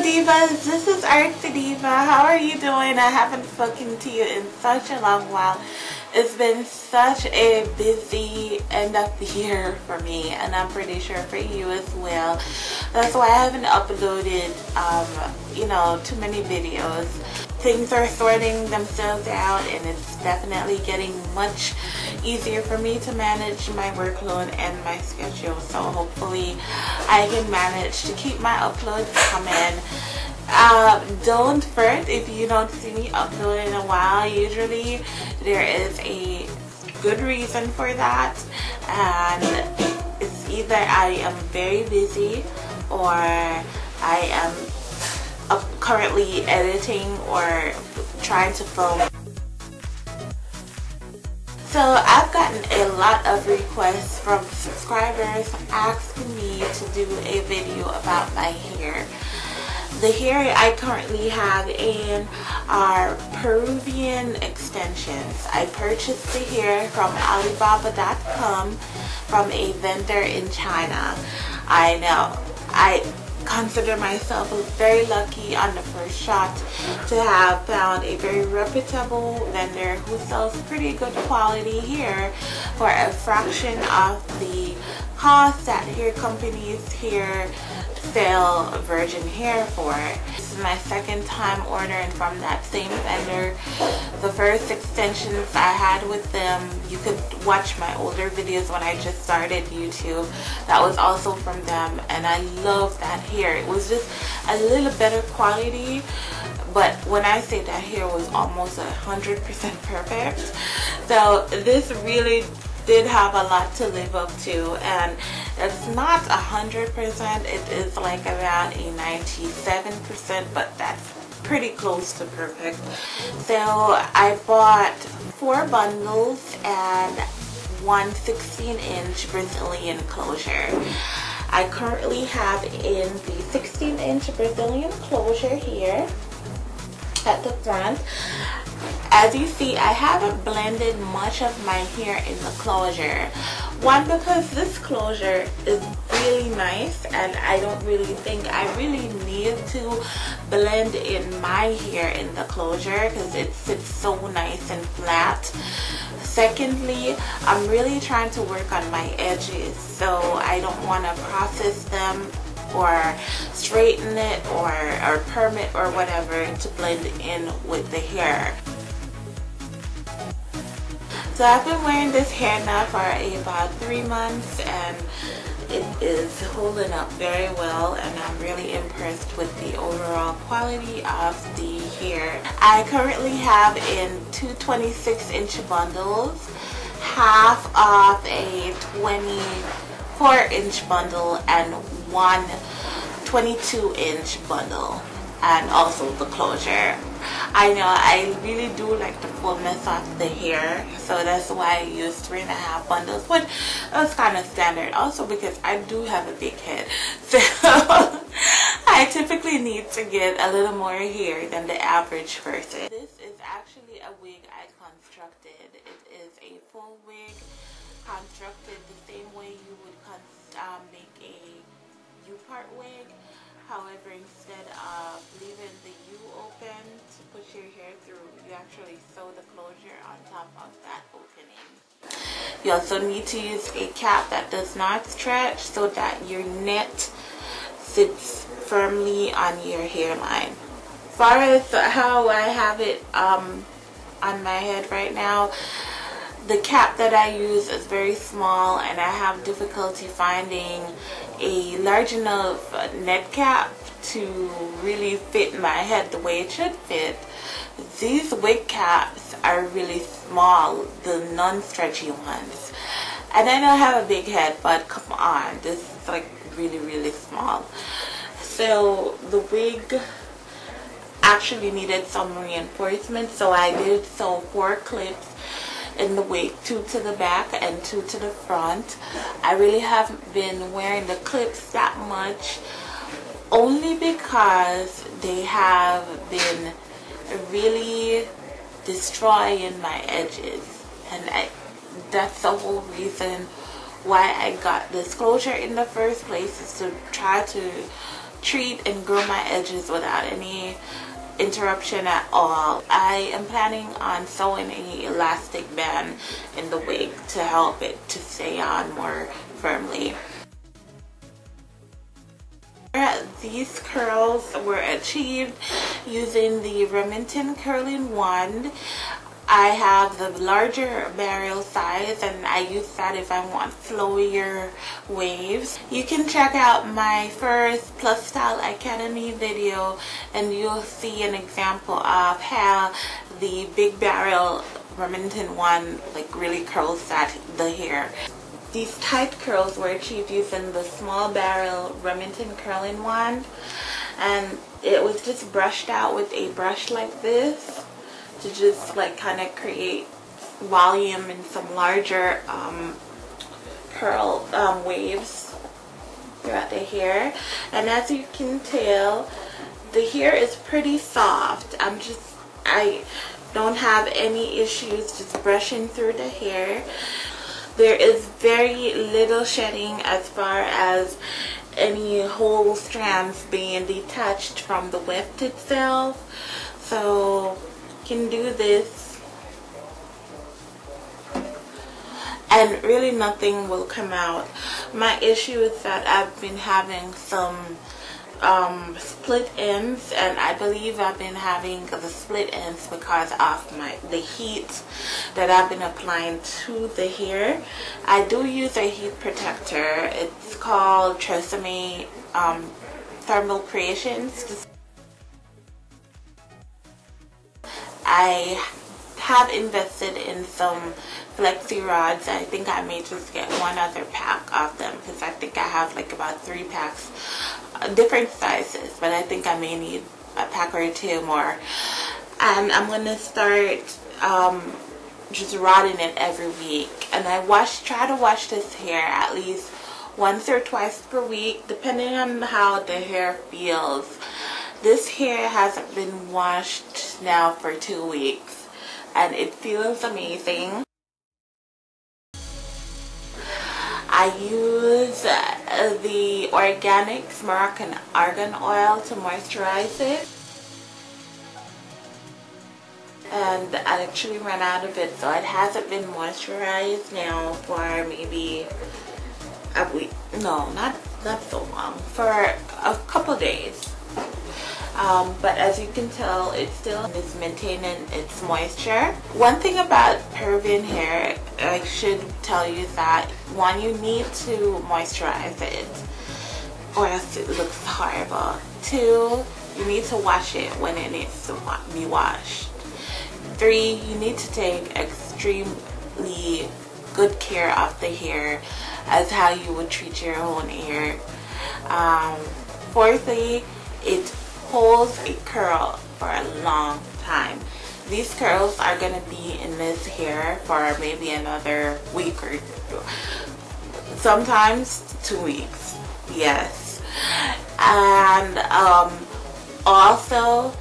Divas, this is ArtsieDiva. How are you doing? I haven't spoken to you in such a long while. It's been such a busy end of the year for me, and I'm pretty sure for you as well. That's why I haven't uploaded too many videos. Things are sorting themselves out, and it's definitely getting much easier for me to manage my workload and my schedule. So hopefully I can manage to keep my uploads coming. Don't fret if you don't see me upload in a while. Usually there is a good reason for that, and it's either I am very busy or I am currently editing or trying to film. So I've gotten a lot of requests from subscribers asking me to do a video about my hair. The hair I currently have in are Peruvian extensions. I purchased the hair from Alibaba.com from a vendor in China. I know, I consider myself very lucky on the first shot to have found a very reputable vendor who sells pretty good quality hair for a fraction of the cost that hair companies here sell virgin hair for. This is my second time ordering from that same vendor. The first extensions I had with them, you could watch my older videos when I just started YouTube. That was also from them, and I love that hair. It was just a little better quality, but when I say that hair was almost 100% perfect, so this really did have a lot to live up to, and it's not 100%, it is like around a 97%, but that's pretty close to perfect. So I bought 4 bundles and one 16-inch Brazilian closure. I currently have in the 16-inch Brazilian closure here at the front. As you see, I haven't blended much of my hair in the closure. One, because this closure is really nice and I don't really think I really need to blend in my hair in the closure because it sits so nice and flat. Secondly, I'm really trying to work on my edges, so I don't want to process them or straighten it or perm it or whatever to blend in with the hair. So I've been wearing this hair now for about 3 months, and it is holding up very well, and I'm really impressed with the overall quality of the hair. I currently have in 2 26-inch bundles, half of a 24-inch bundle, and one 22-inch bundle, and also the closure. I know I really do like the fullness of the hair, so that's why I use 3.5 bundles, which is kind of standard. Also because I do have a big head, so I typically need to get a little more hair than the average person. This is actually a wig I constructed. It is a full wig constructed the same way you would make a U-part wig. However, instead of leaving the U open to push your hair through, you actually sew the closure on top of that opening. You also need to use a cap that does not stretch so that your net sits firmly on your hairline. As far as how I have it on my head right now, the cap that I use is very small, and I have difficulty finding a large enough net cap to really fit my head the way it should fit. These wig caps are really small, the non-stretchy ones. And I know I have a big head, but come on, this is like really small. So the wig actually needed some reinforcement, so I did sew 4 clips in the wig, 2 to the back and 2 to the front. I really haven't been wearing the clips that much, only because they have been really destroying my edges, and that's the whole reason why I got this closure in the first place, is to try to treat and grow my edges without any interruption at all. I am planning on sewing a elastic band in the wig to help it to stay on more firmly. These curls were achieved using the Remington Curling wand. I have the larger barrel size and I use that if I want flowier waves. You can check out my first Plus Style Academy video and you'll see an example of how the big barrel Remington wand like really curls the hair. These tight curls were achieved using the small barrel Remington Curling wand, and it was just brushed out with a brush like this to just like kind of create volume and some larger curl waves throughout the hair. And as you can tell, the hair is pretty soft. I don't have any issues just brushing through the hair. There is very little shedding as far as any whole strands being detached from the weft itself. So you can do this and really nothing will come out. My issue is that I've been having some split ends, and I believe I've been having the split ends because of the heat that I've been applying to the hair. I do use a heat protector. It's called Tresemme Thermal Creations. I have invested in some flexi rods. I think I may just get one other pack of them because I think I have like about 3 packs, different sizes, but I think I may need a pack or 2 more. And I'm going to start just rodding it every week. And I try to wash this hair at least once or twice per week, depending on how the hair feels. This hair hasn't been washed now for 2 weeks and it feels amazing. I use the Organics Moroccan Argan Oil to moisturize it. And I actually ran out of it, so it hasn't been moisturized now for maybe a week. No, not so long. For a couple days. But as you can tell, it still is maintaining its moisture. One thing about Peruvian hair, I should tell you that one, you need to moisturize it or else it looks horrible. 2, you need to wash it when it needs to be washed. 3, you need to take extremely good care of the hair as how you would treat your own hair. 4thly, it holds a curl for a long time. These curls are going to be in this hair for maybe another week or sometimes 2 weeks. Yes. And also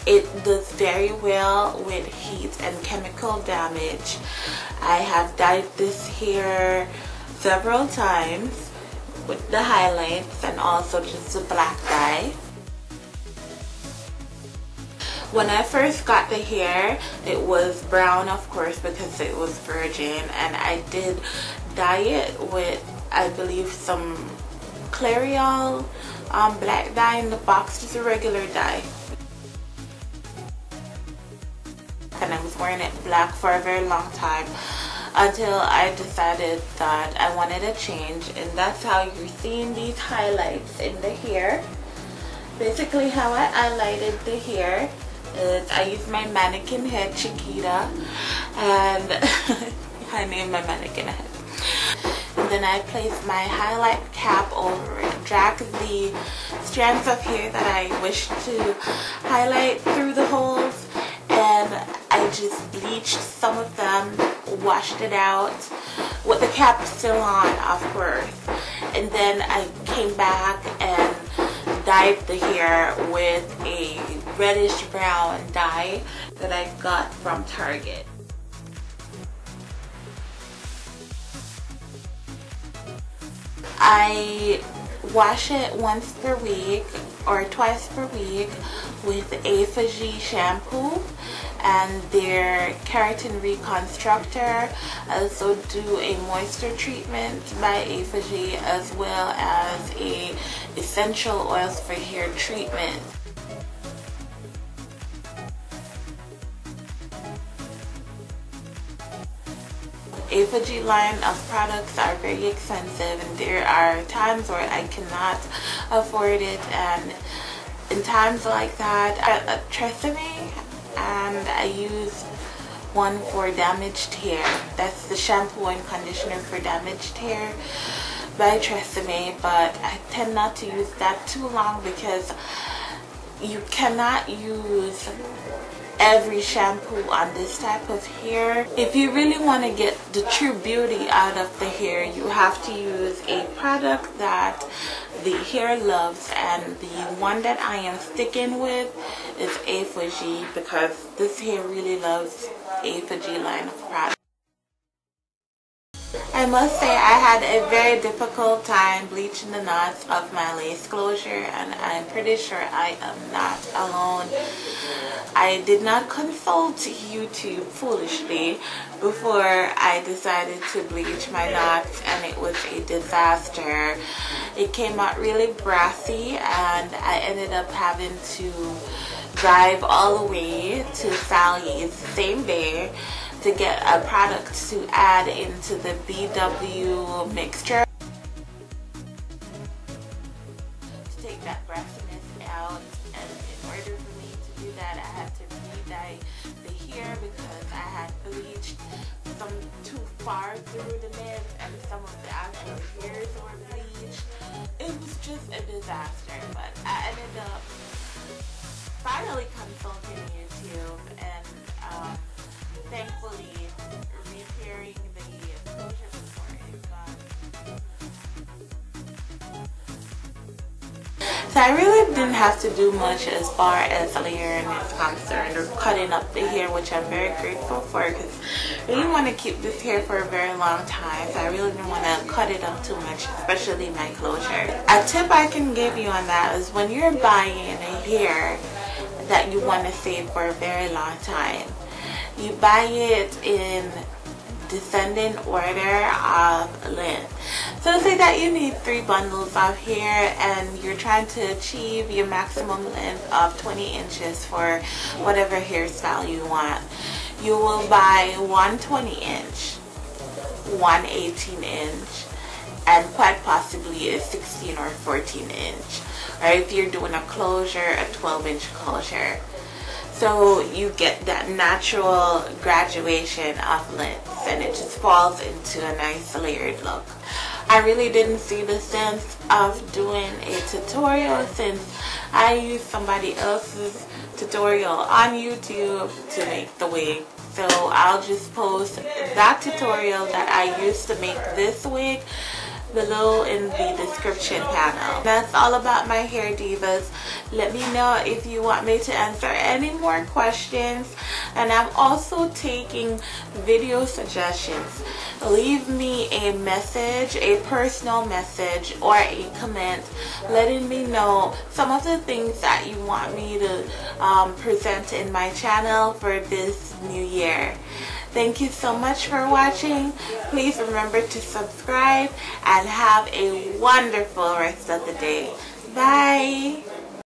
it does very well with heat and chemical damage. I have dyed this hair several times with the highlights and also just a black dye. When I first got the hair, it was brown, of course, because it was virgin, and I did dye it with, I believe, some Clairol black dye in the box, just a regular dye. And I was wearing it black for a very long time until I decided that I wanted a change, and that's how you're seeing these highlights in the hair. Basically, how I highlighted the hair is I use my mannequin head, Chiquita, and I named my mannequin head. And then I place my highlight cap over it, drag the strands of hair that I wish to highlight through the holes, and I just bleached some of them, washed it out with the cap still on, of course. And then I came back and dyed the hair with a reddish brown dye that I got from Target. I wash it once per week or twice per week with A4G shampoo and their keratin reconstructor. I also do a moisture treatment by A4G as well as a essential oils for hair treatment. A4G line of products are very expensive, and there are times where I cannot afford it, and in times like that I trust me, and I use one for damaged hair. That's the shampoo and conditioner for damaged hair by Tresemme, but I tend not to use that too long because you cannot use every shampoo on this type of hair. If you really want to get the true beauty out of the hair, you have to use a product that the hair loves, and the one that I am sticking with is A4G because this hair really loves A4G line of products. I must say I had a very difficult time bleaching the knots of my lace closure, and I'm pretty sure I am not alone. I did not consult YouTube foolishly before I decided to bleach my knots, and it was a disaster. It came out really brassy, and I ended up having to drive all the way to Sally's the same day to get a product to add into the BW mixture to take that brassiness out. And in order for me to do that, I had to re-dye the hair because I had bleached some too far through the mix, and some of the actual hairs were bleached. It was just a disaster, but I ended up finally consulting YouTube, and thankfully repairing the closure before it's gone. So I really didn't have to do much as far as layering is concerned, or cutting up the hair, which I'm very grateful for because I really want to keep this hair for a very long time. So I really didn't want to cut it up too much, especially my closure. A tip I can give you on that is when you're buying a hair that you want to save for a very long time, you buy it in descending order of length. So say that you need 3 bundles of hair and you're trying to achieve your maximum length of 20 inches for whatever hairstyle you want. You will buy one 20-inch, one 18-inch, and quite possibly a 16 or 14-inch. Or if you're doing a closure, a 12-inch closure. So you get that natural graduation of lengths, and it just falls into a nice layered look. I really didn't see the sense of doing a tutorial since I used somebody else's tutorial on YouTube to make the wig. So I'll just post that tutorial that I used to make this wig below in the description panel. That's all about my hair divas. Let me know if you want me to answer any more questions, and I'm also taking video suggestions. Leave me a message, a personal message, or a comment letting me know some of the things that you want me to present in my channel for this new year. Thank you so much for watching. Please remember to subscribe and have a wonderful rest of the day. Bye.